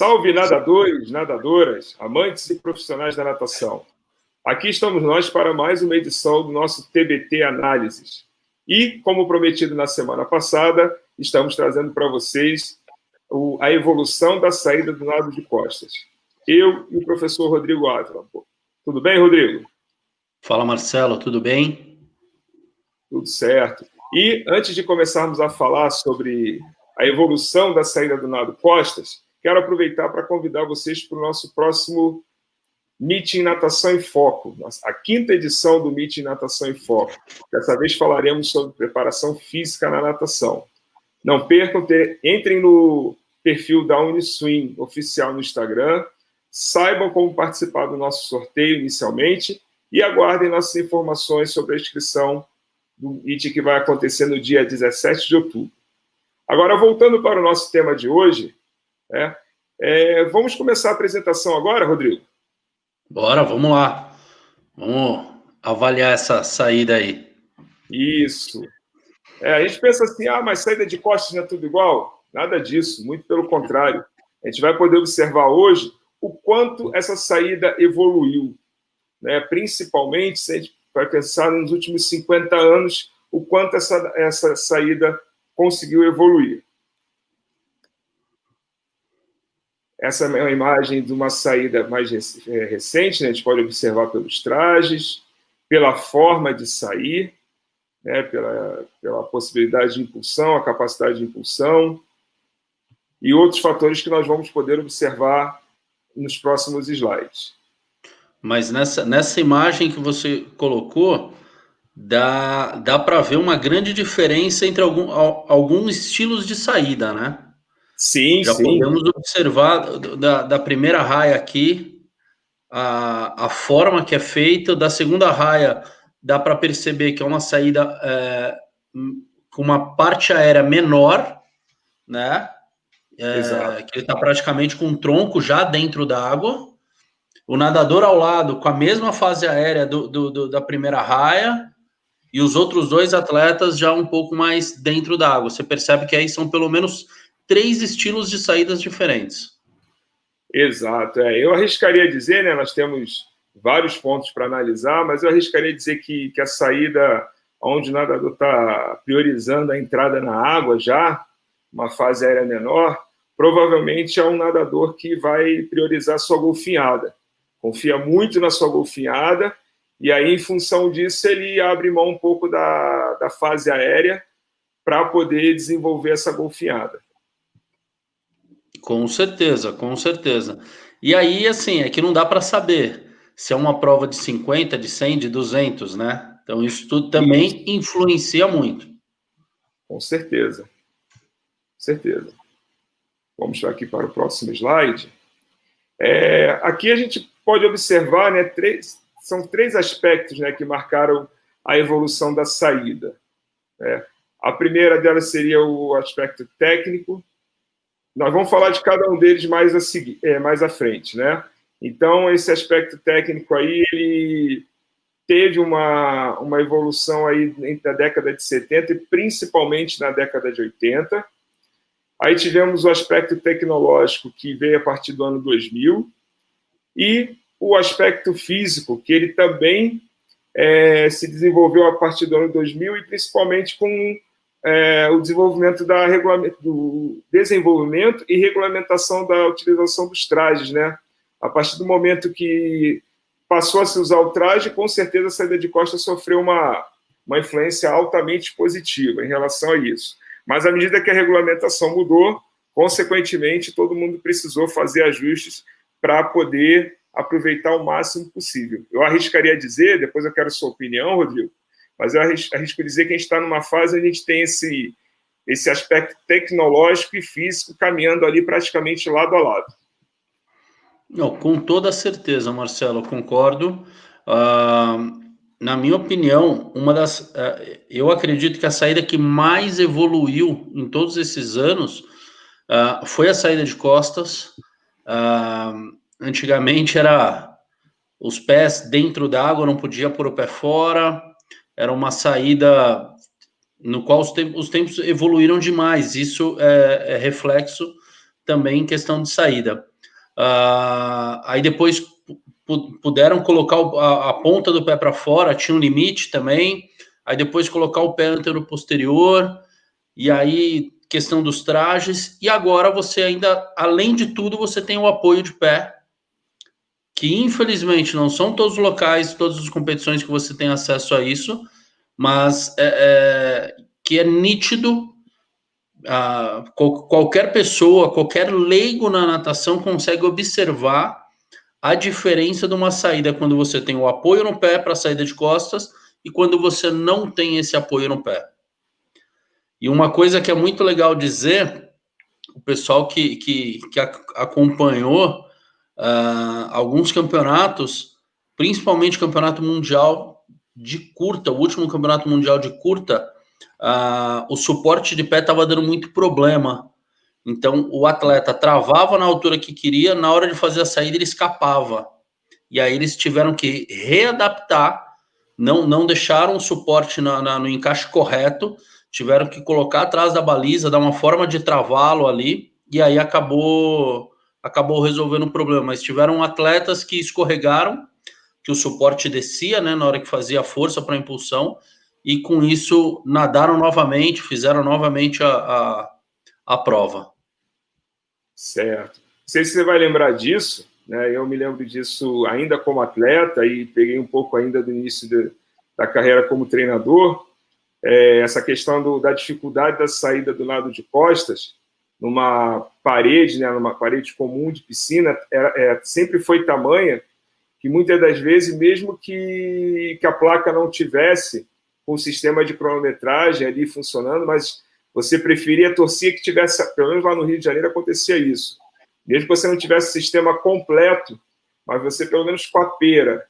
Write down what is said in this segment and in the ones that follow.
Salve nadadores, nadadoras, amantes e profissionais da natação. Aqui estamos nós para mais uma edição do nosso TBT Análises. E, como prometido na semana passada, estamos trazendo para vocês a evolução da saída do nado de costas. Eu e o professor Rodrigo Ávila. Tudo bem, Rodrigo? Fala, Marcelo, tudo bem? Tudo certo. E, antes de começarmos a falar sobre a evolução da saída do nado costas, quero aproveitar para convidar vocês para o nosso próximo Meeting Natação em Foco, a quinta edição do Meeting Natação em Foco. Dessa vez falaremos sobre preparação física na natação. Não percam, entrem no perfil da Uniswim oficial no Instagram, saibam como participar do nosso sorteio inicialmente e aguardem nossas informações sobre a inscrição do Meeting que vai acontecer no dia 17 de outubro. Agora, voltando para o nosso tema de hoje, vamos começar a apresentação agora, Rodrigo? Bora, vamos lá. Vamos avaliar essa saída aí. Isso. A gente pensa assim, mas saída de costas não é tudo igual? Nada disso, muito pelo contrário. A gente vai poder observar hoje o quanto essa saída evoluiu, né? Principalmente, se a gente vai pensar nos últimos 50 anos, o quanto essa saída conseguiu evoluir. Essa é uma imagem de uma saída mais recente, né? A gente pode observar pelos trajes, pela forma de sair, né? pela possibilidade de impulsão, a capacidade de impulsão, e outros fatores que nós vamos poder observar nos próximos slides. Mas nessa imagem que você colocou, dá para ver uma grande diferença entre alguns estilos de saída, né? Sim, Já sim. podemos observar da primeira raia aqui, a forma que é feita. Da segunda raia, dá para perceber que é uma saída com uma parte aérea menor, né? Exato. Que ele está praticamente com um tronco já dentro da água. O nadador ao lado com a mesma fase aérea da primeira raia, e os outros dois atletas já um pouco mais dentro da água. Você percebe que aí são pelo menos 3 estilos de saídas diferentes. Exato. Eu arriscaria dizer, né, nós temos vários pontos para analisar, mas eu arriscaria dizer que a saída onde o nadador está priorizando a entrada na água já, uma fase aérea menor, provavelmente é um nadador que vai priorizar a sua golfinhada. Confia muito na sua golfinhada, e aí, em função disso, ele abre mão um pouco da fase aérea para poder desenvolver essa golfinhada. Com certeza, com certeza. E aí, assim, é que não dá para saber se é uma prova de 50, de 100, de 200, né? Então, isso tudo também influencia muito. Com certeza. Com certeza. Vamos aqui para o próximo slide. Aqui a gente pode observar, né, são 3 aspectos, né, que marcaram a evolução da saída. A primeira delas seria o aspecto técnico. Nós vamos falar de cada um deles mais à frente, né? Então, esse aspecto técnico aí, ele teve uma evolução aí entre a década de 70 e principalmente na década de 80. Aí tivemos o aspecto tecnológico, que veio a partir do ano 2000, e o aspecto físico, que ele também se desenvolveu a partir do ano 2000, e principalmente com o desenvolvimento do desenvolvimento e regulamentação da utilização dos trajes, né? A partir do momento que passou a se usar o traje, com certeza a saída de costas sofreu uma influência altamente positiva em relação a isso. Mas à medida que a regulamentação mudou, consequentemente, todo mundo precisou fazer ajustes para poder aproveitar o máximo possível. Eu arriscaria dizer, depois eu quero a sua opinião, Rodrigo, mas eu arrisco dizer que a gente está numa fase onde a gente tem esse aspecto tecnológico e físico caminhando ali praticamente lado a lado. Não, com toda certeza, Marcelo, concordo. Na minha opinião, eu acredito que a saída que mais evoluiu em todos esses anos foi a saída de costas. Antigamente era os pés dentro da água, não podia pôr o pé fora. Era uma saída no qual os tempos evoluíram demais. Isso é reflexo também em questão de saída. Aí depois puderam colocar a ponta do pé para fora, tinha um limite também. Aí depois colocar o pé antero-posterior, e aí questão dos trajes. E agora você ainda, além de tudo, você tem o apoio de pé, que infelizmente não são todos os locais, todas as competições que você tem acesso a isso, mas que é nítido. Qualquer pessoa, qualquer leigo na natação consegue observar a diferença de uma saída quando você tem o apoio no pé para a saída de costas e quando você não tem esse apoio no pé. E uma coisa que é muito legal dizer, o pessoal que acompanhou alguns campeonatos, principalmente campeonato mundial de curta, o último campeonato mundial de curta, o suporte de pé estava dando muito problema. Então, o atleta travava na altura que queria, na hora de fazer a saída, ele escapava. E aí eles tiveram que readaptar, não deixaram o suporte no encaixe correto, tiveram que colocar atrás da baliza, dar uma forma de travá-lo ali, e aí acabou resolvendo o problema. Mas tiveram atletas que escorregaram, que o suporte descia, né, na hora que fazia a força para a impulsão, e com isso nadaram novamente, fizeram novamente a prova. Certo. Não sei se você vai lembrar disso, né? Eu me lembro disso ainda como atleta e peguei um pouco ainda do início da carreira como treinador. Essa questão da dificuldade da saída do lado de costas, numa parede, né, numa parede comum de piscina, sempre foi tamanha que muitas das vezes, mesmo que a placa não tivesse um sistema de cronometragem ali funcionando, mas você preferia torcer que tivesse, pelo menos lá no Rio de Janeiro acontecia isso, mesmo que você não tivesse sistema completo, mas você pelo menos com a pera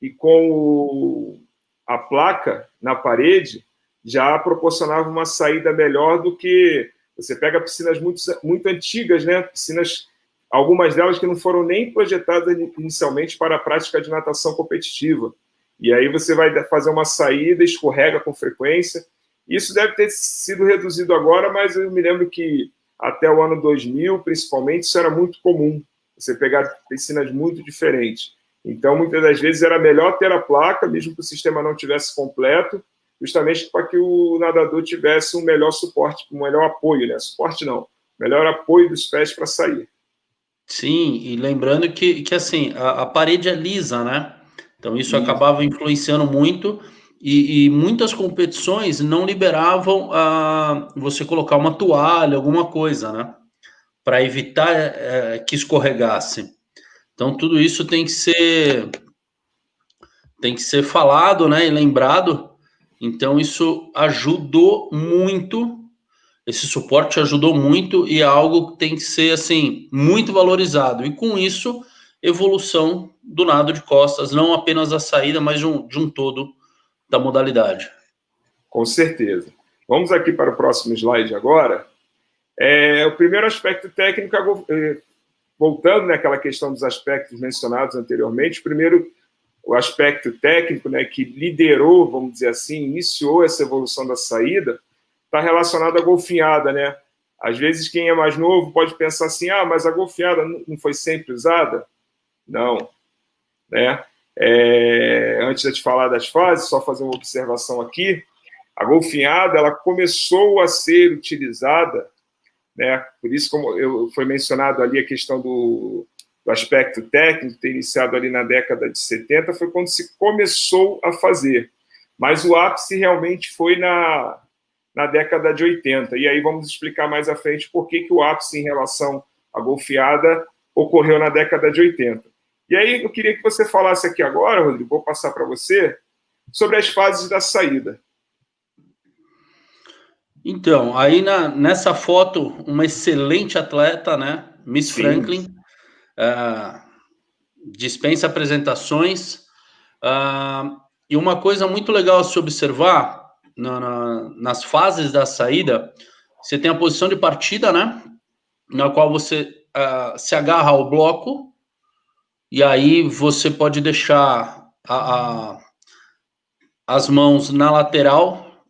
e com a placa na parede, já proporcionava uma saída melhor do que você pega piscinas muito, muito antigas, né? Piscinas, algumas delas que não foram nem projetadas inicialmente para a prática de natação competitiva. E aí você vai fazer uma saída, escorrega com frequência. Isso deve ter sido reduzido agora, mas eu me lembro que até o ano 2000, principalmente, isso era muito comum. Você pegar piscinas muito diferentes. Então, muitas das vezes, era melhor ter a placa, mesmo que o sistema não tivesse completo, justamente para que o nadador tivesse um melhor suporte, um melhor apoio, né? Suporte não, melhor apoio dos pés para sair. Sim, e lembrando que assim, a parede é lisa, né? Então isso acabava influenciando muito e muitas competições não liberavam você colocar uma toalha, alguma coisa, né? Para evitar que escorregasse. Então tudo isso tem que ser falado, né? E lembrado. Então isso ajudou muito. Esse suporte ajudou muito e é algo que tem que ser assim muito valorizado. E com isso, evolução do nado de costas, não apenas a saída, mas de um todo da modalidade. Com certeza. Vamos aqui para o próximo slide agora. O primeiro aspecto técnico, voltando naquela questão dos aspectos mencionados anteriormente, primeiro o aspecto técnico, né, que liderou, vamos dizer assim, iniciou essa evolução da saída, está relacionado à golfinhada, né? Às vezes quem é mais novo pode pensar assim, mas a golfinhada não foi sempre usada? Não, né? Antes de falar das fases, só fazer uma observação aqui, a golfinhada ela começou a ser utilizada, né? Por isso, como foi mencionado ali a questão do aspecto técnico, ter iniciado ali na década de 70, foi quando se começou a fazer. Mas o ápice realmente foi na década de 80. E aí vamos explicar mais à frente por que o ápice em relação à golfinhada ocorreu na década de 80. E aí eu queria que você falasse aqui agora, Rodrigo, vou passar para você, sobre as fases da saída. Então, aí nessa foto, uma excelente atleta, né? Miss Sim. Franklin, dispensa apresentações. E uma coisa muito legal a se observar, nas fases da saída, você tem a posição de partida, né? Na qual você se agarra ao bloco, e aí você pode deixar as mãos na lateral.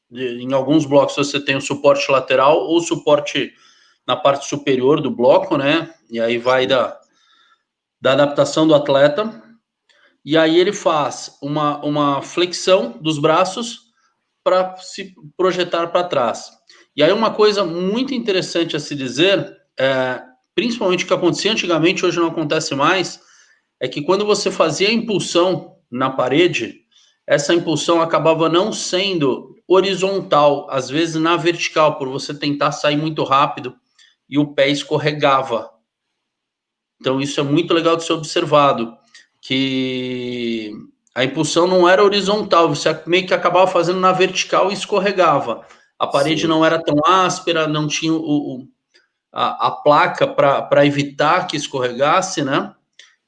Em alguns blocos você tem o suporte lateral ou suporte na parte superior do bloco, né? E aí vai da adaptação do atleta, e aí ele faz uma flexão dos braços para se projetar para trás. E aí uma coisa muito interessante a se dizer, principalmente o que acontecia antigamente, hoje não acontece mais, é que quando você fazia a impulsão na parede, essa impulsão acabava não sendo horizontal, às vezes na vertical, por você tentar sair muito rápido e o pé escorregava. Então isso é muito legal de ser observado, que a impulsão não era horizontal, você meio que acabava fazendo na vertical e escorregava. A parede Sim. não era tão áspera, não tinha a placa para evitar que escorregasse, né?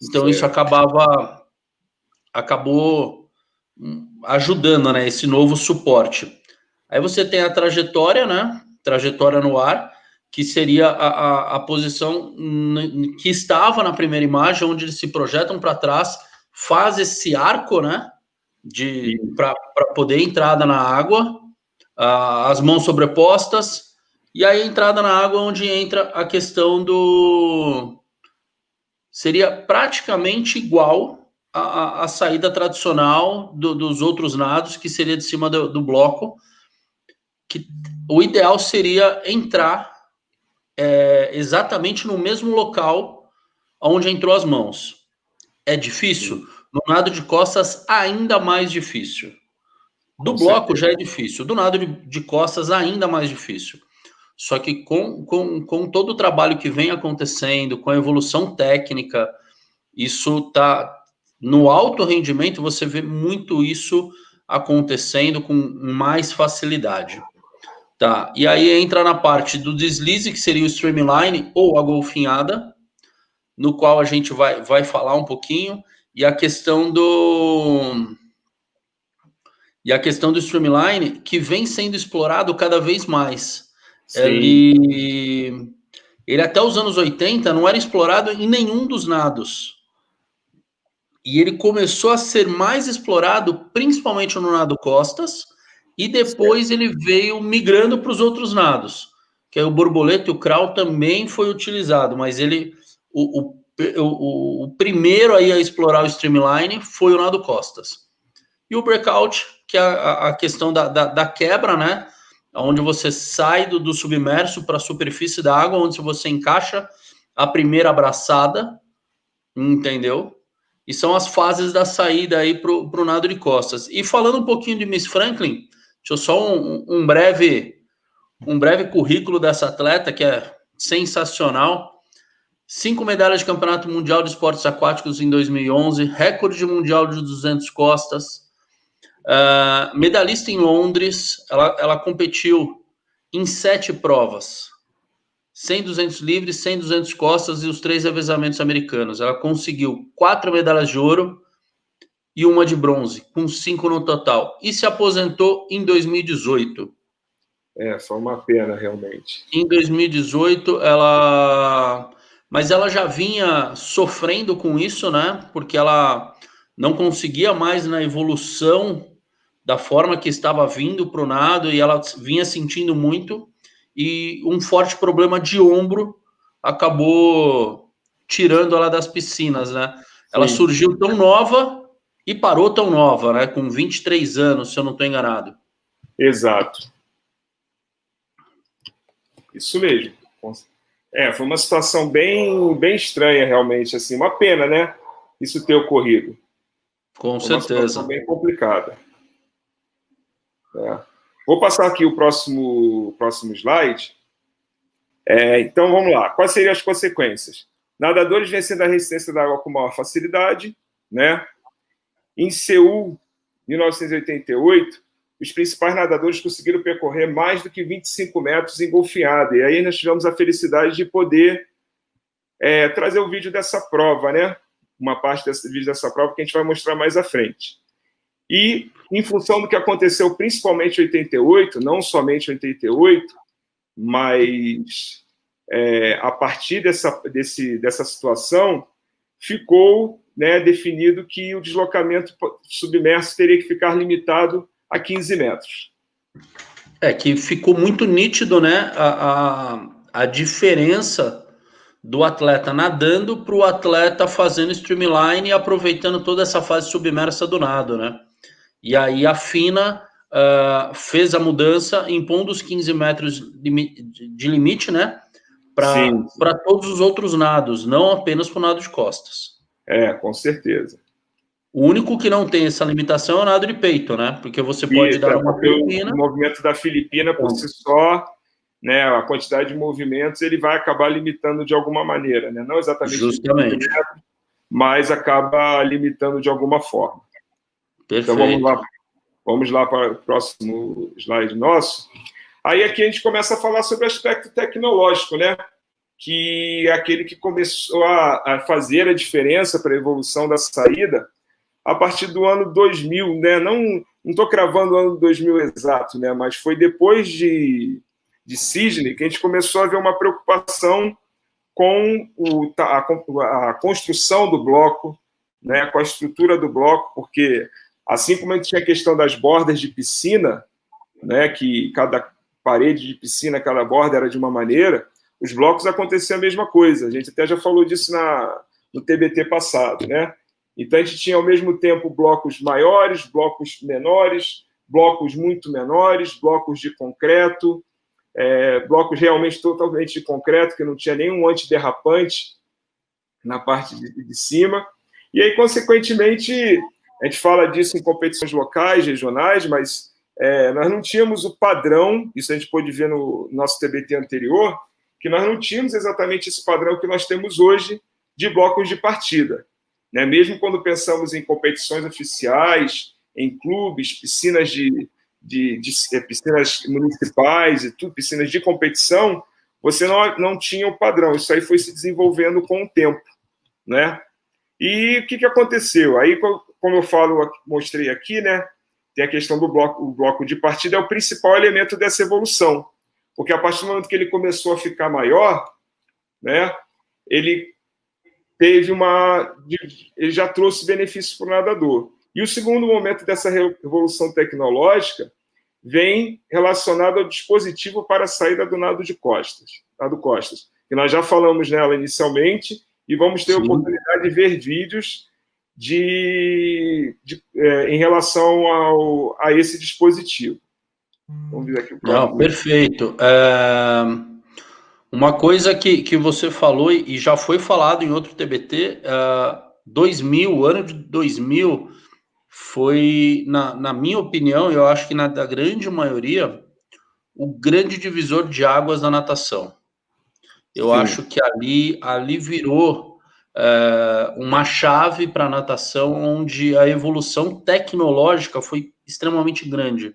Então certo. Isso acabou ajudando, né? Esse novo suporte. Aí você tem a trajetória, né? Trajetória no ar, que seria a posição que estava na primeira imagem, onde eles se projetam para trás, faz esse arco, né? Para poder entrada na água, as mãos sobrepostas, e aí a entrada na água, onde entra a questão do... Seria praticamente igual a saída tradicional dos outros nados, que seria de cima do bloco, que o ideal seria entrar exatamente no mesmo local onde entrou as mãos. É difícil? No nado de costas, ainda mais difícil. Do bloco já é difícil, do nado de costas, ainda mais difícil. Só que com todo o trabalho que vem acontecendo, com a evolução técnica, isso tá no alto rendimento, você vê muito isso acontecendo com mais facilidade. Tá, e aí entra na parte do deslize, que seria o streamline ou a golfinhada, no qual a gente vai falar um pouquinho, e a questão do streamline, que vem sendo explorado cada vez mais. Ele até os anos 80 não era explorado em nenhum dos nados. E ele começou a ser mais explorado principalmente no nado costas, e depois ele veio migrando para os outros nados, que é o borboleta e o crawl também foi utilizado, mas ele o primeiro aí a explorar o streamline foi o nado costas. E o breakout, que é a questão da quebra, né? Onde você sai do submerso para a superfície da água, onde você encaixa a primeira abraçada, entendeu? E são as fases da saída aí para o nado de costas. E falando um pouquinho de Miss Franklin, deixa eu só um breve currículo dessa atleta, que é sensacional. 5 medalhas de Campeonato Mundial de Esportes Aquáticos em 2011, recorde mundial de 200 costas, medalhista em Londres, ela competiu em 7 provas, 100 200 livres, 100 200 costas e os 3 revezamentos americanos. Ela conseguiu 4 medalhas de ouro e 1 de bronze, com 5 no total. E se aposentou em 2018. Foi uma pena, realmente. Em 2018, mas ela já vinha sofrendo com isso, né? Porque ela não conseguia mais na evolução da forma que estava vindo para o nado, e ela vinha sentindo muito, e um forte problema de ombro acabou tirando ela das piscinas, né? Ela surgiu tão nova e parou tão nova, né? Com 23 anos, se eu não estou enganado. Exato. Isso mesmo. Foi uma situação bem estranha, realmente, assim, uma pena, né? Isso ter ocorrido. Com certeza. Uma situação bem complicada. Vou passar aqui o próximo slide. Então, vamos lá. Quais seriam as consequências? Nadadores vencendo a resistência da água com maior facilidade, né? Em Seul, 1988, os principais nadadores conseguiram percorrer mais do que 25 metros em golfinhada. E aí nós tivemos a felicidade de poder trazer o vídeo dessa prova, né? Uma parte desse vídeo dessa prova que a gente vai mostrar mais à frente. E, em função do que aconteceu principalmente em 88, não somente em 88, mas a partir dessa situação, ficou, né, definido que o deslocamento submerso teria que ficar limitado a 15 metros. Que ficou muito nítido, né, a diferença do atleta nadando para o atleta fazendo streamline e aproveitando toda essa fase submersa do nado, né? E aí a FINA fez a mudança, impondo os 15 metros de limite, né? Para todos os outros nados, não apenas para o nado de costas. Com certeza. O único que não tem essa limitação é o nado de peito, né? Porque você pode dar uma Filipina. O movimento da Filipina, por si só, né, a quantidade de movimentos, ele vai acabar limitando de alguma maneira, né? Não exatamente. Justamente. Mas acaba limitando de alguma forma. Perfeito. Então vamos lá para o próximo slide nosso. Aí aqui a gente começa a falar sobre o aspecto tecnológico, né? Que é aquele que começou a fazer a diferença para a evolução da saída a partir do ano 2000, né? Não estou cravando o ano 2000 exato, né? Mas foi depois de Sydney que a gente começou a ver uma preocupação com a construção do bloco, né? Com a estrutura do bloco, porque assim como a gente tinha a questão das bordas de piscina, né? Que cada parede de piscina, cada borda era de uma maneira, os blocos aconteciam a mesma coisa. A gente até já falou disso no TBT passado, né? Então, a gente tinha, ao mesmo tempo, blocos maiores, blocos menores, blocos muito menores, blocos de concreto, blocos realmente totalmente de concreto, que não tinha nenhum antiderrapante na parte de cima. E aí, consequentemente, a gente fala disso em competições locais, regionais, mas nós não tínhamos o padrão, isso a gente pôde ver no nosso TBT anterior, que nós não tínhamos exatamente esse padrão que nós temos hoje de blocos de partida. Né? Mesmo quando pensamos em competições oficiais, em clubes, piscinas piscinas municipais e tudo, piscinas de competição, você não tinha o padrão. Isso aí foi se desenvolvendo com o tempo, né? E o que aconteceu? Aí, como eu mostrei aqui, né? Tem a questão do bloco. O bloco de partida é o principal elemento dessa evolução, porque a partir do momento que ele começou a ficar maior, né? Ele já trouxe benefícios para o nadador. E o segundo momento dessa revolução tecnológica vem relacionado ao dispositivo para a saída do nado costas, que nós já falamos nela inicialmente, e vamos ter a oportunidade de ver vídeos em relação a esse dispositivo. Vamos ver aqui o próximo. Não, perfeito. Uma coisa que você falou e já foi falado em outro TBT, o ano de 2000 foi, na minha opinião, eu acho que da grande maioria, o grande divisor de águas da natação. Eu acho que ali virou uma chave para a natação, onde a evolução tecnológica foi extremamente grande.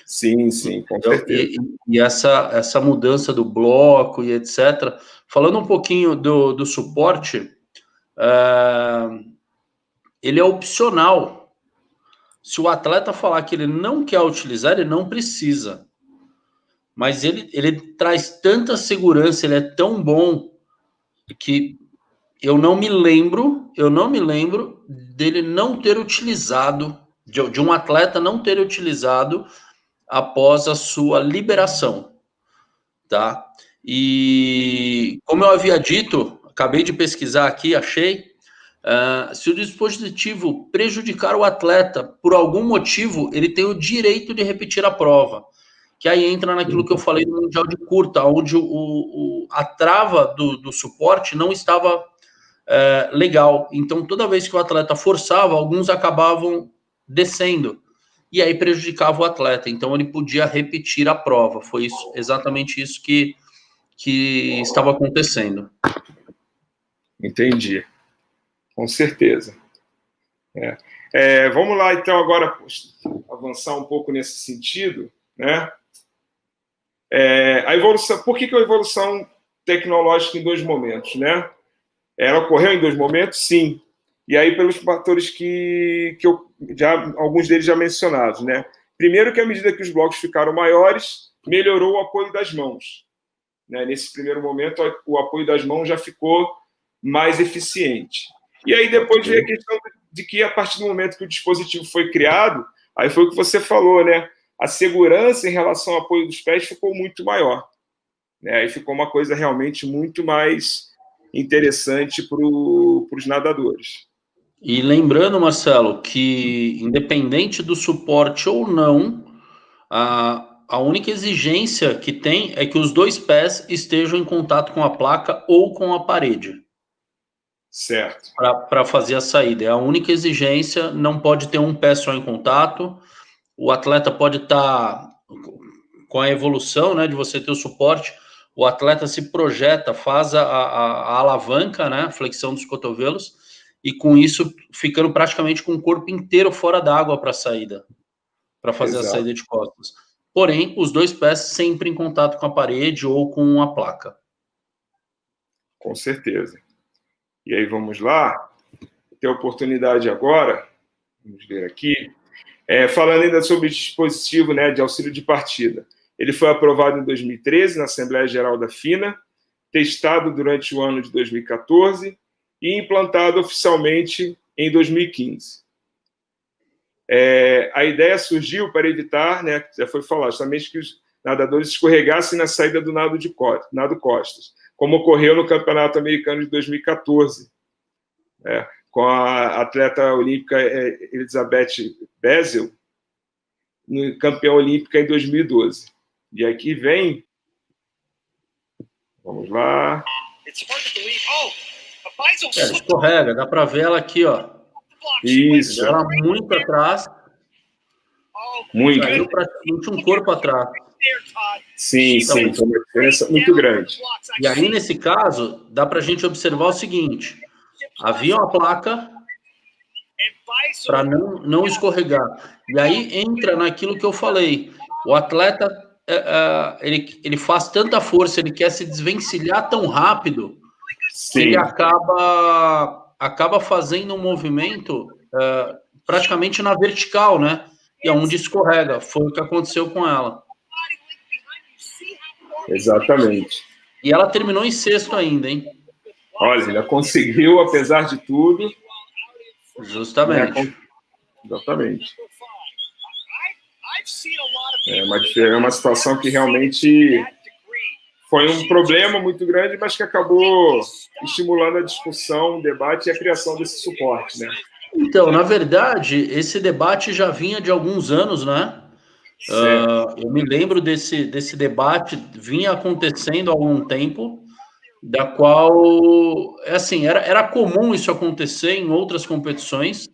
Sim, com certeza. E essa mudança do bloco e etc. Falando um pouquinho do suporte, ele é opcional. Se o atleta falar que ele não quer utilizar, ele não precisa. Mas ele traz tanta segurança, ele é tão bom que eu não me lembro dele não ter utilizado, de um atleta não ter utilizado após a sua liberação, tá? E como eu havia dito, acabei de pesquisar aqui, achei, se o dispositivo prejudicar o atleta por algum motivo, ele tem o direito de repetir a prova, que aí entra naquilo que eu falei no Mundial de Curta, onde a trava do suporte não estava legal, então toda vez que o atleta forçava, alguns acabavam descendo, e aí prejudicava o atleta, então ele podia repetir a prova. Foi exatamente isso que estava acontecendo. Entendi, com certeza. Vamos lá, então, agora avançar um pouco nesse sentido, né? A evolução, por que a evolução tecnológica em dois momentos, né? Ela ocorreu em dois momentos, sim. E aí, pelos fatores que alguns deles já mencionados, né? Primeiro, que à medida que os blocos ficaram maiores, melhorou o apoio das mãos. Né? Nesse primeiro momento, o apoio das mãos já ficou mais eficiente. E aí, depois veio a questão de que, a partir do momento que o dispositivo foi criado, aí foi o que você falou, né? A segurança em relação ao apoio dos pés ficou muito maior. Né? Aí ficou uma coisa realmente muito mais interessante para os nadadores. E lembrando, Marcelo, que independente do suporte ou não, a única exigência que tem é que os dois pés estejam em contato com a placa ou com a parede. Certo. Para fazer a saída. É a única exigência, não pode ter um pé só em contato. O atleta pode estar com a evolução, né, de você ter o suporte, o atleta se projeta, faz a alavanca, né, a flexão dos cotovelos, e com isso ficando praticamente com o corpo inteiro fora d'água para a saída, para fazer Exato. a saída de costas. Porém, os dois pés sempre em contato com a parede ou com a placa. Com certeza. E aí vamos lá, ter a oportunidade agora, vamos ver aqui, falando ainda sobre o dispositivo, né, de auxílio de partida. Ele foi aprovado em 2013 na Assembleia Geral da FINA, testado durante o ano de 2014 e implantado oficialmente em 2015. A ideia surgiu para evitar, né, já foi falado, justamente que os nadadores escorregassem na saída do nado costas, como ocorreu no Campeonato Americano de 2014, com a atleta olímpica Elizabeth Bessel, campeã olímpica em 2012. E aqui vem, vamos lá. Escorrega, dá para ver ela aqui, ó. Isso. Ela muito atrás. Muito. Saiu praticamente um corpo atrás. Sim, sim, foi uma diferença muito grande. E aí, nesse caso, dá para a gente observar o seguinte: havia uma placa para não escorregar. E aí entra naquilo que eu falei. O atleta, ele faz tanta força, ele quer se desvencilhar tão rápido, que ele acaba fazendo um movimento praticamente na vertical, né? E é onde escorrega. Foi o que aconteceu com ela. Exatamente. E ela terminou em sexto ainda, hein? Olha, ela conseguiu, apesar de tudo. Justamente. Exatamente. É uma situação que realmente foi um problema muito grande, mas que acabou estimulando a discussão, o debate e a criação desse suporte, né? Então, na verdade, esse debate já vinha de alguns anos, né? Eu me lembro desse debate, vinha acontecendo há algum tempo, da qual, assim, era comum isso acontecer em outras competições,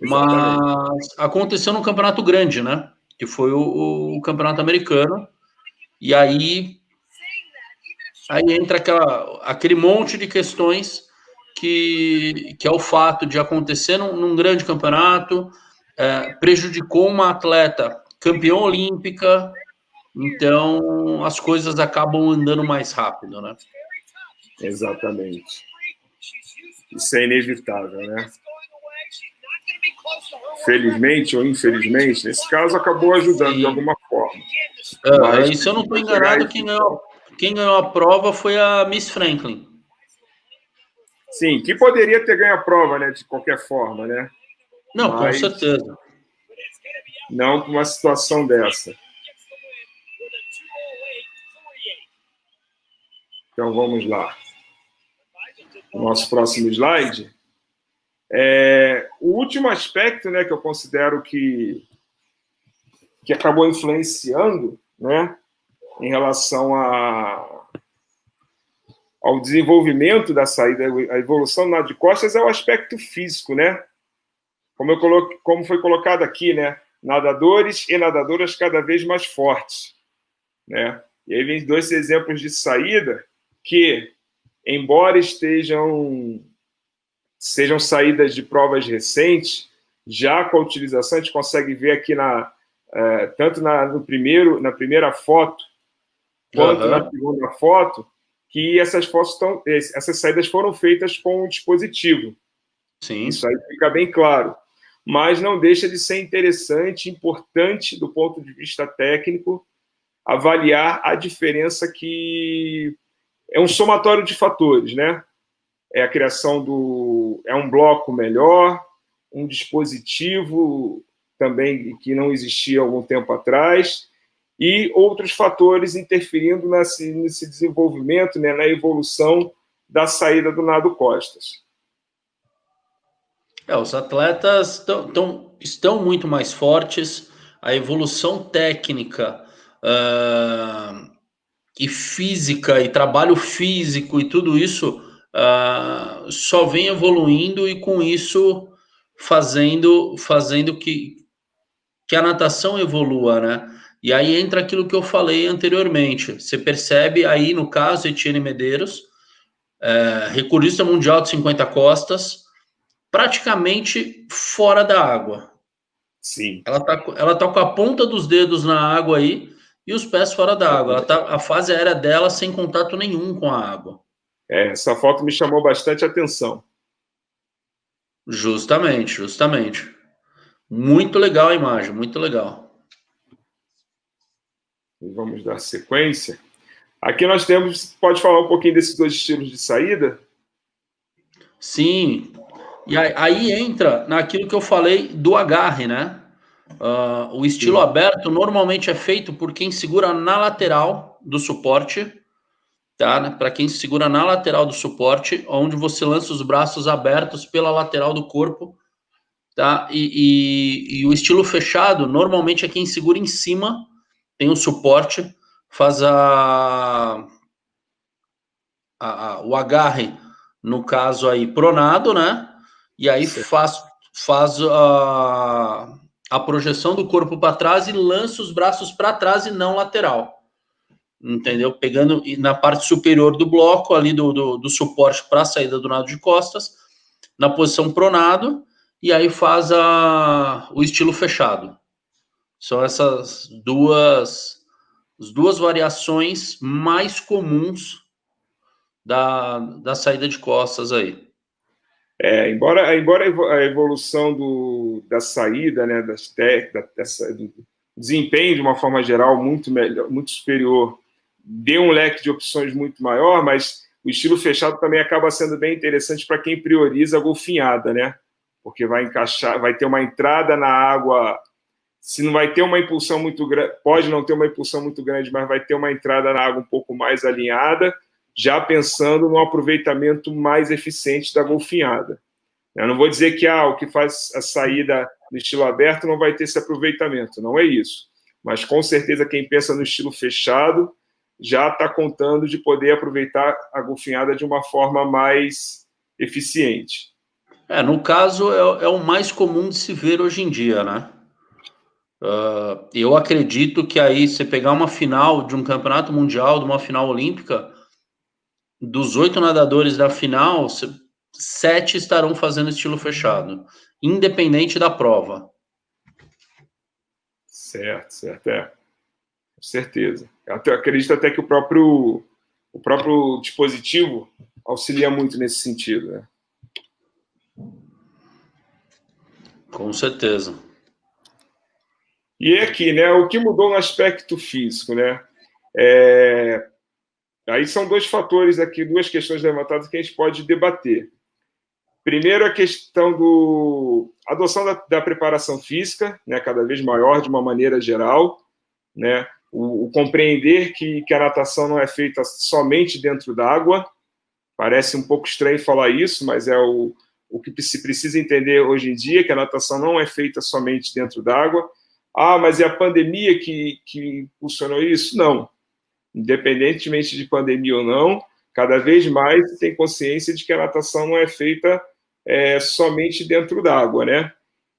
mas aconteceu no Campeonato Grande, né? Que foi o Campeonato Americano, e aí entra aquele monte de questões que é o fato de acontecer num grande campeonato, prejudicou uma atleta campeã olímpica, então as coisas acabam andando mais rápido, né? Exatamente. Isso é inevitável, né? Felizmente ou infelizmente, nesse caso acabou ajudando de alguma forma. E se eu não estou enganado, quem ganhou a prova foi a Miss Franklin. Sim, que poderia ter ganho a prova, né, de qualquer forma, né? Não, com certeza. Não com uma situação dessa. Então, vamos lá. O nosso próximo slide. O último aspecto, né, que eu considero que acabou influenciando, né, em relação ao desenvolvimento da saída, a evolução do nado de costas é o aspecto físico, né? Como foi colocado aqui, né? Nadadores e nadadoras cada vez mais fortes, né? E aí vem dois exemplos de saída que, embora sejam saídas de provas recentes, já com a utilização, a gente consegue ver aqui tanto na primeira foto quanto na segunda foto, que essas saídas foram feitas com o dispositivo. Sim. Isso aí fica bem claro. Mas não deixa de ser interessante, importante, do ponto de vista técnico, avaliar a diferença que é um somatório de fatores, né? É a criação é um bloco melhor, um dispositivo também que não existia há algum tempo atrás, e outros fatores interferindo nesse desenvolvimento, né, na evolução da saída do nado costas. Os atletas estão muito mais fortes, a evolução técnica e física, e trabalho físico, e tudo isso só vem evoluindo, e com isso fazendo que a natação evolua, né? E aí entra aquilo que eu falei anteriormente. Você percebe aí, no caso, Etienne Medeiros, recordista mundial de 50 costas, praticamente fora da água. Sim. Ela tá com a ponta dos dedos na água aí e os pés fora da água. A fase aérea dela sem contato nenhum com a água. Essa foto me chamou bastante atenção. Justamente. Muito legal a imagem, muito legal. E vamos dar sequência. Aqui nós temos, pode falar um pouquinho desses dois estilos de saída? Sim, e aí entra naquilo que eu falei do agarre, né? O estilo aberto normalmente é feito por quem segura na lateral do suporte, tá? Para quem segura na lateral do suporte, onde você lança os braços abertos pela lateral do corpo, tá? E o estilo fechado normalmente é quem segura em cima, tem o suporte, faz o agarre, no caso aí, pronado, né? E aí faz a projeção do corpo para trás e lança os braços para trás e não lateral. Entendeu? Pegando na parte superior do bloco, ali do suporte para a saída do nado de costas, na posição pronado, e aí faz o estilo fechado. São essas as duas variações mais comuns da saída de costas aí. Embora a evolução da saída, né, do desempenho de uma forma geral muito melhor, muito superior, dê um leque de opções muito maior, mas o estilo fechado também acaba sendo bem interessante para quem prioriza a golfinhada, né? Porque vai ter uma entrada na água, se não vai ter uma impulsão muito grande, pode não ter uma impulsão muito grande, mas vai ter uma entrada na água um pouco mais alinhada, já pensando no aproveitamento mais eficiente da golfinhada. Eu não vou dizer que o que faz a saída no estilo aberto não vai ter esse aproveitamento, não é isso. Mas, com certeza, quem pensa no estilo fechado já está contando de poder aproveitar a golfinhada de uma forma mais eficiente. No caso, é o mais comum de se ver hoje em dia, né? Eu acredito que aí, você pegar uma final de um campeonato mundial, de uma final olímpica, dos 8 nadadores da final, 7 estarão fazendo estilo fechado, independente da prova. Certo, com certeza. Eu acredito até que o próprio dispositivo auxilia muito nesse sentido, né? Com certeza. E aqui, né, o que mudou no aspecto físico, né? Aí são dois fatores aqui, duas questões levantadas que a gente pode debater. Primeiro, a questão da adoção da preparação física, né, cada vez maior de uma maneira geral, né? O compreender que a natação não é feita somente dentro d'água. Parece um pouco estranho falar isso, mas é o que se precisa entender hoje em dia, que a natação não é feita somente dentro d'água. Mas é a pandemia que impulsionou isso? Não. Independentemente de pandemia ou não, cada vez mais se tem consciência de que a natação não é feita somente dentro d'água, né?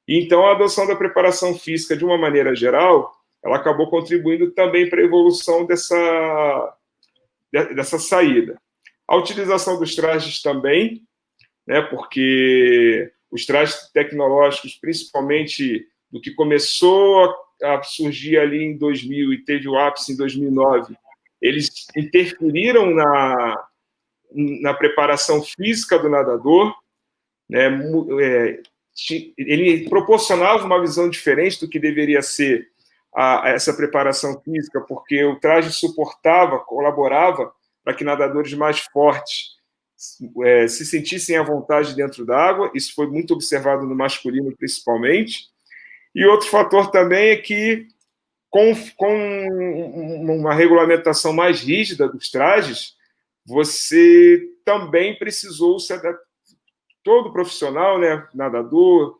Então, a adoção da preparação física, de uma maneira geral, ela acabou contribuindo também para a evolução dessa saída. A utilização dos trajes também, né? Porque os trajes tecnológicos, principalmente do que começou a surgir ali em 2000 e teve o ápice em 2009, eles interferiram na preparação física do nadador, né? Ele proporcionava uma visão diferente do que deveria ser essa preparação física, porque o traje colaborava para que nadadores mais fortes se sentissem à vontade dentro da água. Isso foi muito observado no masculino, principalmente. E outro fator também é que, com uma regulamentação mais rígida dos trajes, você também precisou se adaptar. Todo profissional, né, nadador,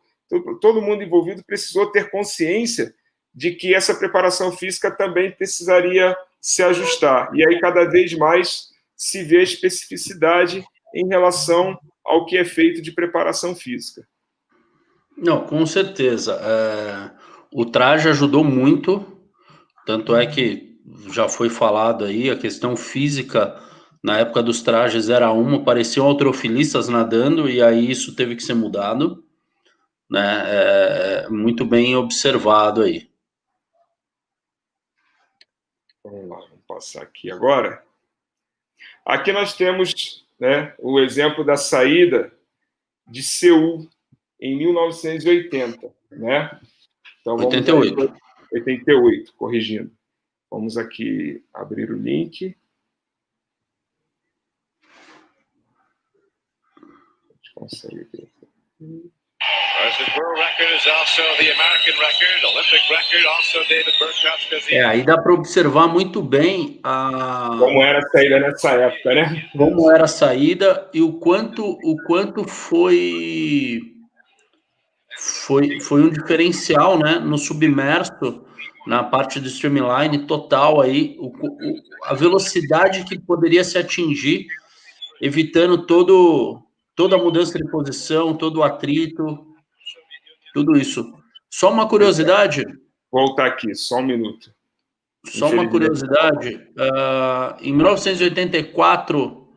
todo mundo envolvido precisou ter consciência de que essa preparação física também precisaria se ajustar. E aí, cada vez mais, se vê a especificidade em relação ao que é feito de preparação física. Não, com certeza. O traje ajudou muito, tanto é que já foi falado aí, a questão física, na época dos trajes era pareciam halterofilistas nadando, e aí isso teve que ser mudado, né? Muito bem observado aí. Vamos lá, vamos passar aqui agora. Aqui nós temos, né, o exemplo da saída de Seul em 1980, né? Então, vamos 88. 88, corrigindo. Vamos aqui abrir o link. A gente consegue ver. Aí dá para observar muito bem como era a saída nessa época, né? Como era a saída e o quanto foi um diferencial, né, no submerso, na parte do streamline total aí, a velocidade que poderia se atingir, evitando toda a mudança de posição, todo o atrito, tudo isso. Só uma curiosidade. Voltar aqui, só um minuto. Só uma curiosidade. Em 1984,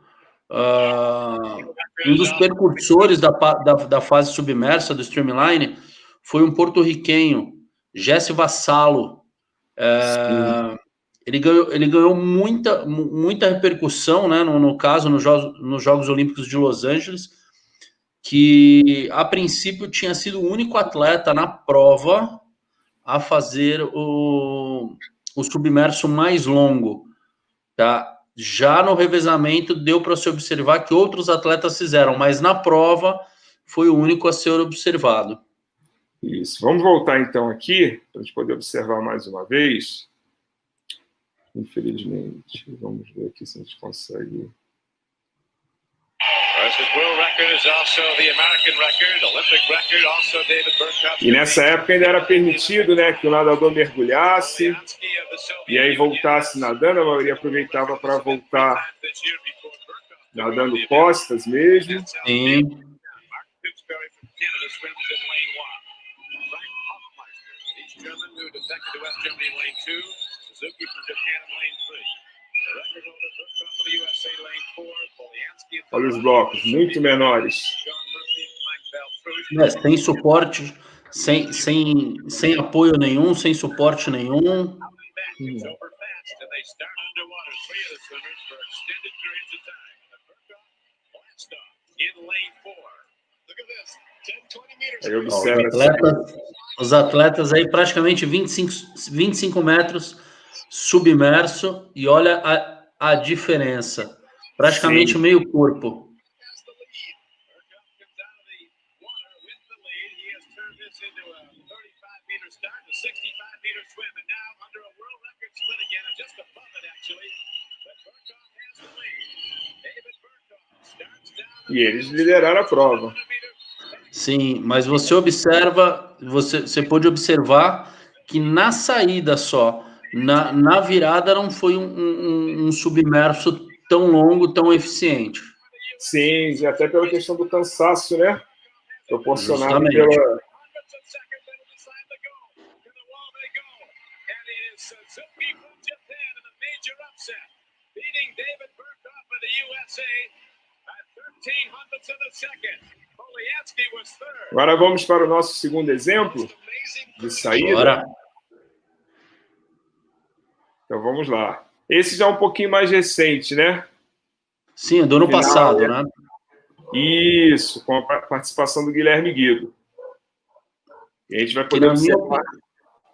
um dos precursores da fase submersa do streamline foi um porto-riquenho, Jesse Vassalo. Ele ganhou muita repercussão, né, no caso, nos Jogos Olímpicos de Los Angeles, que a princípio tinha sido o único atleta na prova a fazer o submerso mais longo, tá? Já no revezamento deu para se observar que outros atletas fizeram, mas na prova foi o único a ser observado. Isso. Vamos voltar então aqui, para a gente poder observar mais uma vez. Infelizmente, vamos ver aqui se a gente consegue. E nessa época ainda era permitido, né, que o nadador mergulhasse e aí voltasse nadando. A maioria aproveitava para voltar nadando costas mesmo. Sim. Olha os blocos, muito menores. Sem suporte, sem apoio nenhum, sem suporte nenhum. Aí observa os atletas aí praticamente 25 metros submerso, e olha a diferença. Praticamente meio corpo. E eles lideraram a prova. Sim, mas você observa, você pôde observar que na saída só, na virada não foi um submerso tão longo, tão eficiente. Sim, até pela questão do cansaço, né? Proporcionado Justamente. pela... Agora vamos para o nosso segundo exemplo de saída. Bora. Então vamos lá. Esse já é um pouquinho mais recente, né? Sim, do ano passado, né? Isso, com a participação do Guilherme Guido. E a gente vai poder observar.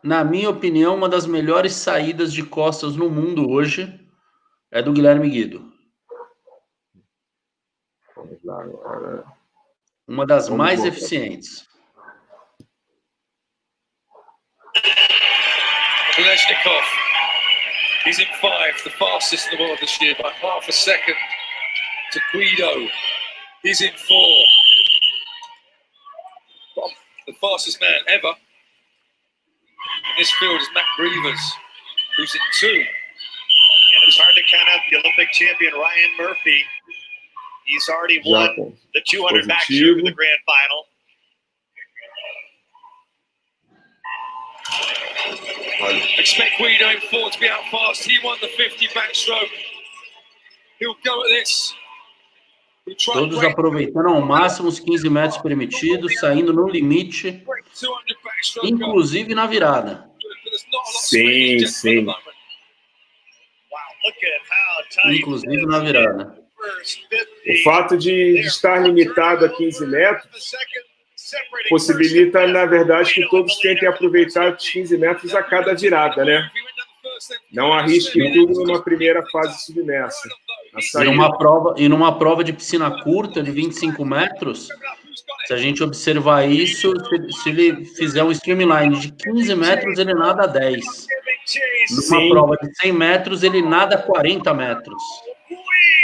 Na minha opinião, uma das melhores saídas de costas no mundo hoje é do Guilherme Guido. Vamos lá agora. Uma das mais eficientes. Kolesnikov, he's in 5th, the fastest in the world this year by half a second. to Guido. He's in 4. The fastest man ever in this field is Matt Grievous, who's in 2. And it's hard to count out the Olympic champion Ryan Murphy. He's already won the 200 backstroke in the grand final. Expect Guido in 4 to be out fast. He won the 50 backstroke. He'll go at this. Todos aproveitando ao máximo os 15 metros permitidos, saindo no limite, inclusive na virada. Sim, sim. Inclusive na virada. O fato de estar limitado a 15 metros possibilita, na verdade, que todos tentem aproveitar os 15 metros a cada virada, né? Não arrisquem tudo numa primeira fase submersa. E numa prova de piscina curta, de 25 metros, se a gente observar isso, se ele fizer um streamline de 15 metros, ele nada a 10. Numa prova de 100 metros, ele nada a 40 metros.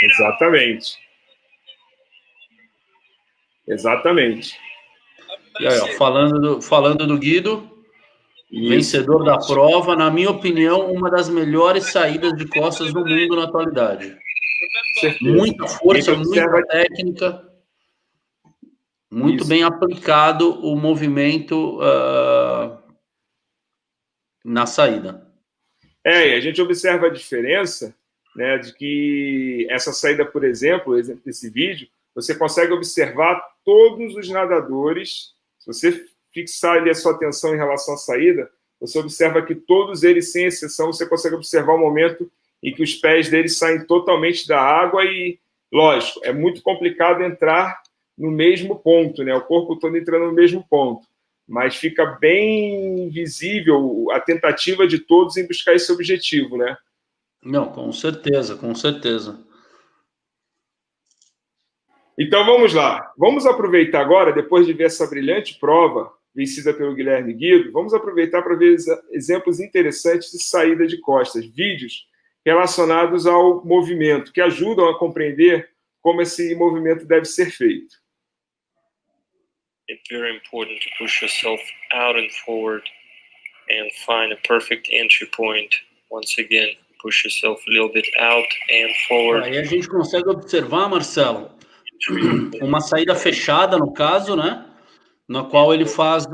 Exatamente. Exatamente. E aí, ó, falando do Guido, vencedor da prova, na minha opinião, uma das melhores saídas de costas do mundo na atualidade. Muita força, muita técnica, muito bem aplicado o movimento na saída. E a gente observa a diferença, né, de que essa saída, por exemplo desse vídeo, você consegue observar todos os nadadores. Se você fixar ali a sua atenção em relação à saída, você observa que todos eles, sem exceção, você consegue observar o momento em que os pés deles saem totalmente da água e, lógico, é muito complicado entrar no mesmo ponto, né? O corpo todo entrando no mesmo ponto, mas fica bem visível a tentativa de todos em buscar esse objetivo, né? Não, com certeza, com certeza. Então vamos lá. Vamos aproveitar agora, depois de ver essa brilhante prova vencida pelo Guilherme Guido, vamos aproveitar para ver exemplos interessantes de saída de costas, vídeos relacionados ao movimento, que ajudam a compreender como esse movimento deve ser feito. It's very important to push yourself out and forward and find a perfect entry point. Once again, push yourself a little bit out and forward. Aí a gente consegue observar, Marcelo, uma saída fechada, no caso, né? Na qual ele faz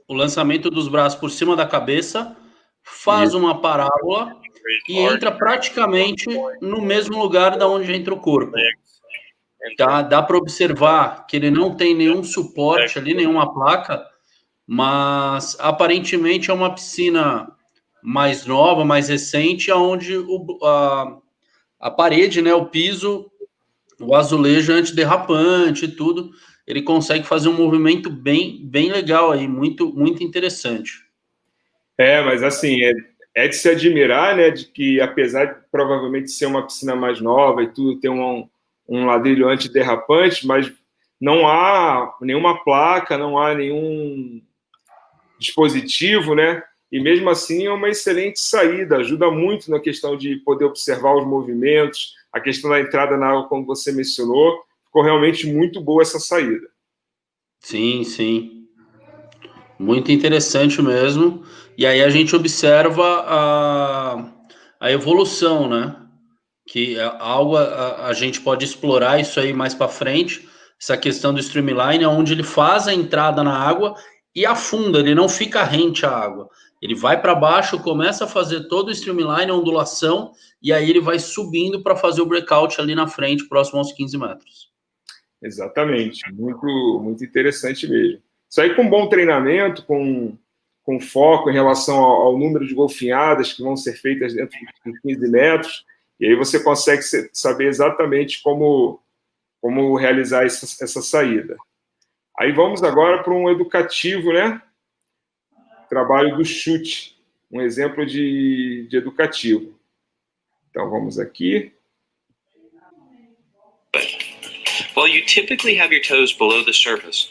o lançamento dos braços por cima da cabeça, faz uma parábola e entra praticamente no mesmo lugar da onde entra o corpo. Tá? Dá para observar que ele não tem nenhum suporte ali, nenhuma placa, mas aparentemente é uma piscina mais nova, mais recente, onde a parede, né, o piso, o azulejo antiderrapante e tudo, ele consegue fazer um movimento bem legal aí, muito interessante. Mas assim, é de se admirar, né, de que apesar de provavelmente ser uma piscina mais nova e tudo, ter um ladrilho antiderrapante, mas não há nenhuma placa, não há nenhum dispositivo, né, e mesmo assim é uma excelente saída, ajuda muito na questão de poder observar os movimentos, a questão da entrada na água, como você mencionou, ficou realmente muito boa essa saída. Sim, sim. Muito interessante mesmo. E aí a gente observa a evolução, né? Que a gente pode explorar isso aí mais para frente, essa questão do streamline, onde ele faz a entrada na água e afunda, ele não fica rente à água. Ele vai para baixo, começa a fazer todo o streamline, a ondulação, e aí ele vai subindo para fazer o breakout ali na frente, próximo aos 15 metros. Exatamente, muito interessante mesmo. Isso aí com bom treinamento, com foco em relação ao número de golfinhadas que vão ser feitas dentro dos 15 metros, e aí você consegue saber exatamente como realizar essa saída. Aí vamos agora para um educativo, né? Trabalho do chute, um exemplo de educativo. Então vamos aqui. Well, you typically have your toes below the surface.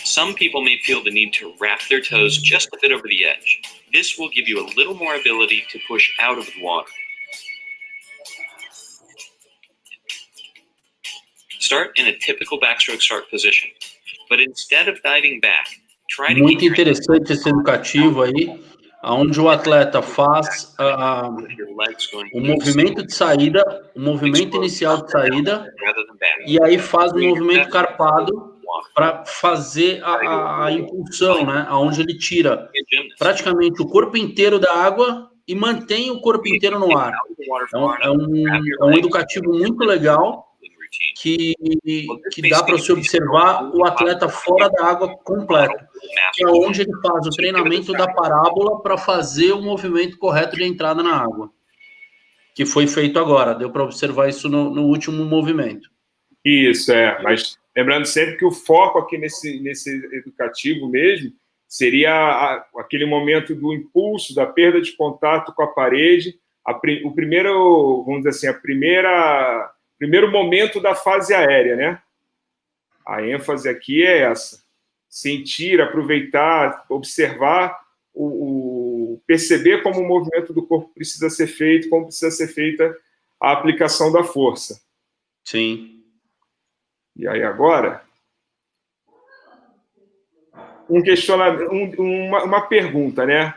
Some people may feel the need to wrap their toes just a bit over the edge. This will give you a little more ability to push out of the water. Start in a typical backstroke start position, but instead of diving back, try to Muito interessante esse educativo aí, onde o atleta faz o movimento de saída, o movimento inicial de saída, e aí faz um movimento carpado para fazer a impulsão, né? Onde ele tira praticamente o corpo inteiro da água e mantém o corpo inteiro no ar. É um educativo muito legal que dá para se observar o atleta fora da água completo, que é onde ele faz o treinamento da parábola para fazer o movimento correto de entrada na água, que foi feito agora. Deu para observar isso no último movimento. Isso, mas lembrando sempre que o foco aqui nesse educativo mesmo seria aquele momento do impulso, da perda de contato com a parede, o primeiro, vamos dizer assim, primeiro momento da fase aérea, né? A ênfase aqui é essa. Sentir, aproveitar, observar, perceber como o movimento do corpo precisa ser feito, como precisa ser feita a aplicação da força. Sim. E aí agora, um questionamento, uma pergunta, né?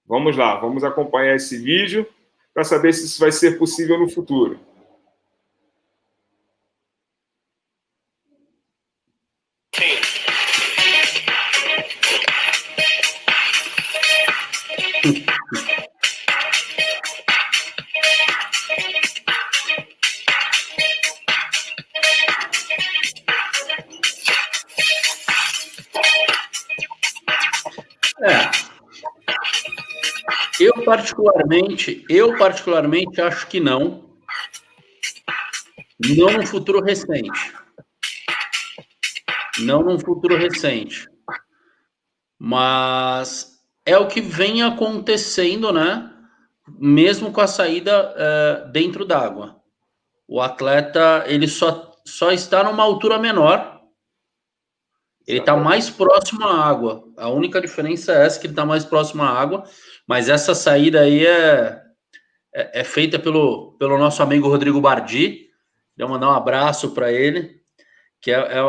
Vamos lá, vamos acompanhar esse vídeo para saber se isso vai ser possível no futuro. Eu particularmente acho que não num futuro recente. Não num futuro recente. Mas é o que vem acontecendo, né? Mesmo com a saída dentro d'água. O atleta, ele só está numa altura menor. Ele está mais próximo à água. A única diferença é essa, que ele está mais próximo à água. Mas essa saída aí é feita pelo nosso amigo Rodrigo Bardi. Queria mandar um abraço para ele, que é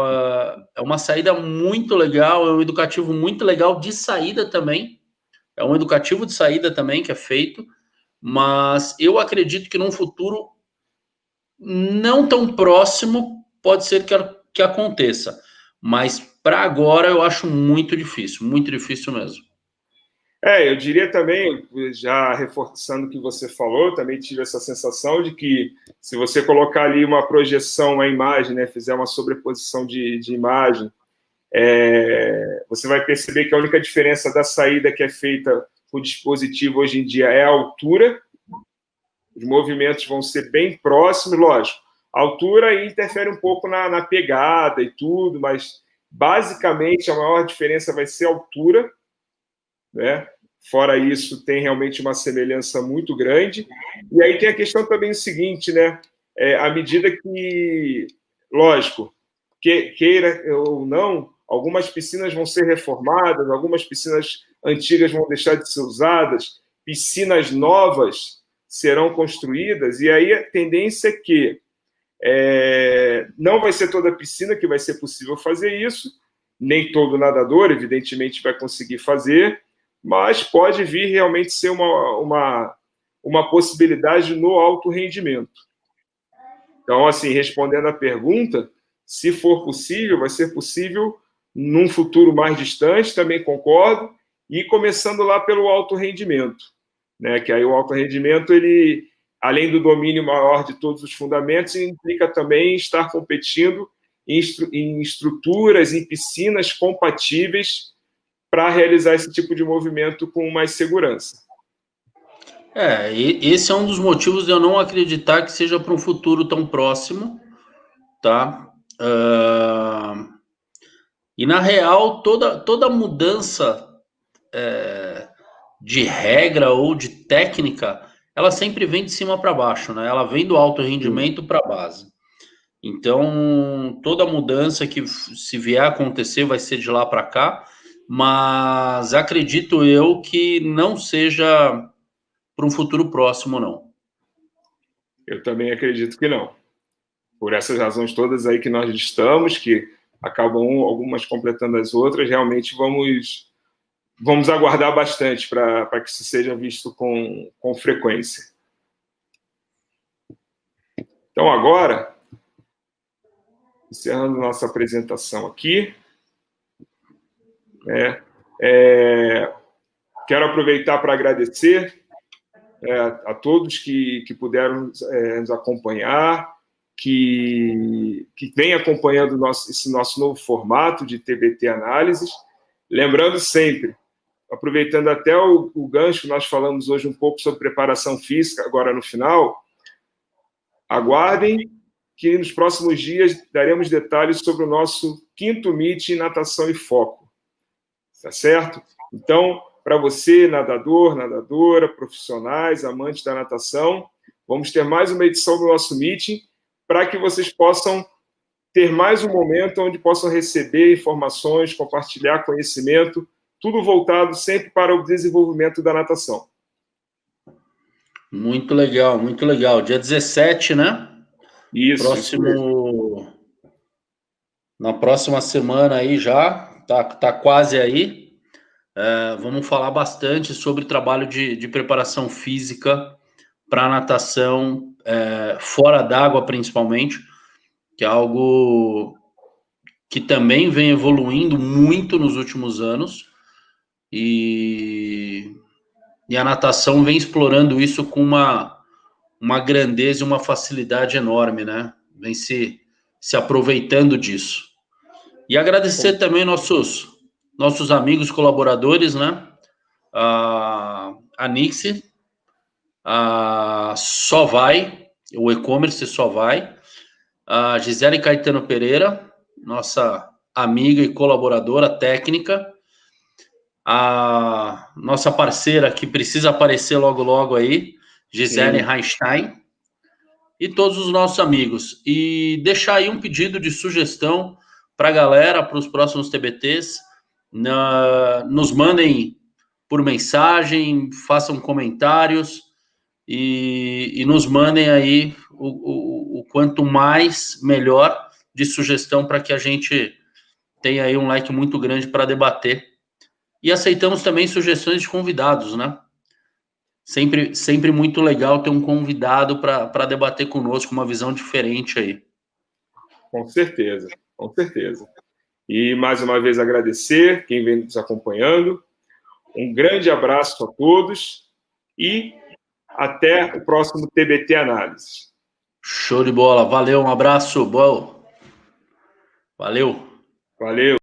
uma saída muito legal, é um educativo muito legal de saída também. É um educativo de saída também que é feito, mas eu acredito que num futuro não tão próximo pode ser que aconteça. Mas para agora eu acho muito difícil mesmo. Eu diria também, já reforçando o que você falou, também tive essa sensação de que se você colocar ali uma projeção, uma imagem, né, fizer uma sobreposição de imagem, você vai perceber que a única diferença da saída que é feita com o dispositivo hoje em dia é a altura. Os movimentos vão ser bem próximos, lógico. A altura interfere um pouco na pegada e tudo, mas basicamente a maior diferença vai ser a altura, né? Fora isso, tem realmente uma semelhança muito grande. E aí tem a questão também o seguinte, né? À medida que, lógico, queira ou não, algumas piscinas vão ser reformadas, algumas piscinas antigas vão deixar de ser usadas, piscinas novas serão construídas, e aí a tendência é que não vai ser toda piscina que vai ser possível fazer isso, nem todo nadador, evidentemente, vai conseguir fazer, mas pode vir realmente ser uma possibilidade no alto rendimento. Então, assim, respondendo à pergunta, se for possível, vai ser possível num futuro mais distante, também concordo, e começando lá pelo alto rendimento, né? Que aí o alto rendimento, ele, além do domínio maior de todos os fundamentos, implica também estar competindo em estruturas, em piscinas compatíveis para realizar esse tipo de movimento com mais segurança. Esse é um dos motivos de eu não acreditar que seja para um futuro tão próximo, tá? E, na real, toda mudança de regra ou de técnica, ela sempre vem de cima para baixo, né? Ela vem do alto rendimento para a base. Então, toda mudança que se vier a acontecer vai ser de lá para cá, mas acredito eu que não seja para um futuro próximo, não. Eu também acredito que não. por essas razões todas aí que nós listamos, que acabam algumas completando as outras, realmente vamos aguardar bastante para que isso seja visto com frequência. Então, agora, encerrando nossa apresentação aqui, quero aproveitar para agradecer a todos que puderam nos acompanhar, que vem acompanhando esse nosso novo formato de TBT Análises. Lembrando sempre, aproveitando até o gancho, nós falamos hoje um pouco sobre preparação física, agora no final, aguardem que nos próximos dias daremos detalhes sobre o nosso 5º Meet em Natação e Foco. Tá certo? Então, para você, nadador, nadadora, profissionais, amantes da natação, vamos ter mais uma edição do nosso meeting para que vocês possam ter mais um momento onde possam receber informações, compartilhar conhecimento, tudo voltado sempre para o desenvolvimento da natação. Muito legal, muito legal. Dia 17, né? Isso. Na próxima semana aí já, tá quase aí. Vamos falar bastante sobre trabalho de preparação física para natação, fora d'água principalmente, que é algo que também vem evoluindo muito nos últimos anos, e a natação vem explorando isso com uma grandeza e uma facilidade enorme, né? Vem se aproveitando disso. E agradecer também nossos amigos colaboradores, né? A Nixie, a Só Vai, o e-commerce Só Vai, a Gisele Caetano Pereira, nossa amiga e colaboradora técnica, a nossa parceira que precisa aparecer logo aí, Gisele Reinstein, e todos os nossos amigos. E deixar aí um pedido de sugestão para a galera, para os próximos TBTs, nos mandem por mensagem, façam comentários e nos mandem aí o quanto mais melhor de sugestão para que a gente tenha aí um leque muito grande para debater. E aceitamos também sugestões de convidados, né? Sempre muito legal ter um convidado para debater conosco, uma visão diferente aí. Com certeza, com certeza. E, mais uma vez, agradecer quem vem nos acompanhando. Um grande abraço a todos e até o próximo TBT Análise. Show de bola. Valeu, um abraço. Boa. Valeu. Valeu.